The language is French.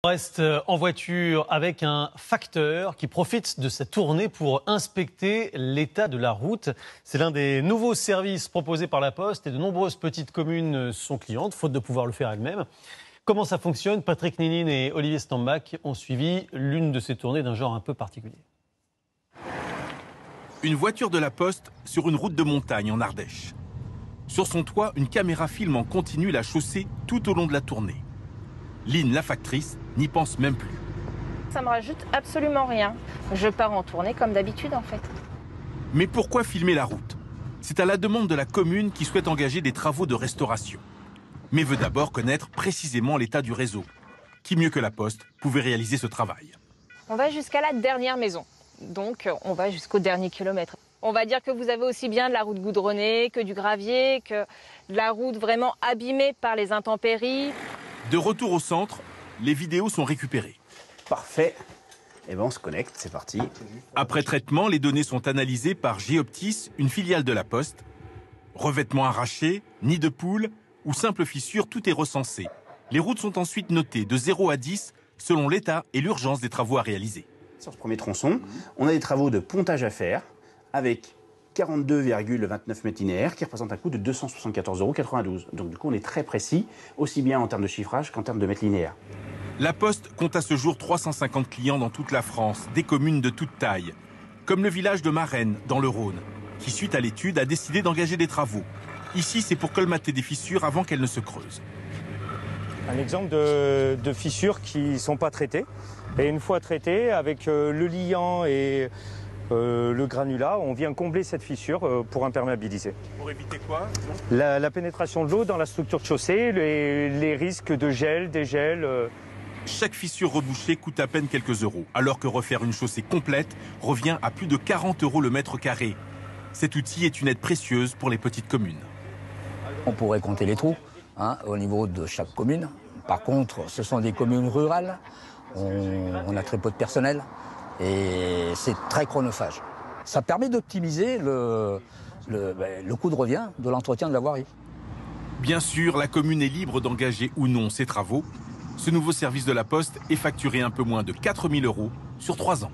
On reste en voiture avec un facteur qui profite de sa tournée pour inspecter l'état de la route. C'est l'un des nouveaux services proposés par la Poste et de nombreuses petites communes sont clientes, faute de pouvoir le faire elles-mêmes. Comment ça fonctionne? Patrick Ninine et Olivier Stambach ont suivi l'une de ces tournées d'un genre un peu particulier. Une voiture de la Poste sur une route de montagne en Ardèche. Sur son toit, une caméra filme en continu la chaussée tout au long de la tournée. Lynn, la factrice, n'y pense même plus. Ça me rajoute absolument rien. Je pars en tournée comme d'habitude en fait. Mais pourquoi filmer la route? C'est à la demande de la commune qui souhaite engager des travaux de restauration. Mais veut d'abord connaître précisément l'état du réseau. Qui mieux que la Poste pouvait réaliser ce travail? On va jusqu'à la dernière maison. Donc on va jusqu'au dernier kilomètre. On va dire que vous avez aussi bien de la route goudronnée que du gravier, que de la route vraiment abîmée par les intempéries. De retour au centre, les vidéos sont récupérées. Parfait. Et ben on se connecte, c'est parti. Après traitement, les données sont analysées par Geoptis, une filiale de la Poste. Revêtements arrachés, nid de poule ou simple fissure, tout est recensé. Les routes sont ensuite notées de 0 à 10 selon l'état et l'urgence des travaux à réaliser. Sur ce premier tronçon, on a des travaux de pontage à faire avec 42,29 mètres linéaires qui représentent un coût de 274,92 €. Donc du coup, on est très précis, aussi bien en termes de chiffrage qu'en termes de mètres linéaires. La Poste compte à ce jour 350 clients dans toute la France, des communes de toute taille, comme le village de Marennes, dans le Rhône, qui, suite à l'étude, a décidé d'engager des travaux. Ici, c'est pour colmater des fissures avant qu'elles ne se creusent. Un exemple de fissures qui ne sont pas traitées. Et une fois traitées, avec le liant et le granulat, on vient combler cette fissure pour imperméabiliser. Pour éviter quoi? La pénétration de l'eau dans la structure de chaussée, les risques de gel, dégel. Chaque fissure rebouchée coûte à peine quelques euros, alors que refaire une chaussée complète revient à plus de 40 € le mètre carré. Cet outil est une aide précieuse pour les petites communes. On pourrait compter les trous au niveau de chaque commune. Par contre, ce sont des communes rurales, on a très peu de personnel. Et c'est très chronophage. Ça permet d'optimiser le coût de revient de l'entretien de la voirie. Bien sûr, la commune est libre d'engager ou non ses travaux. Ce nouveau service de la Poste est facturé un peu moins de 4 000 € sur 3 ans.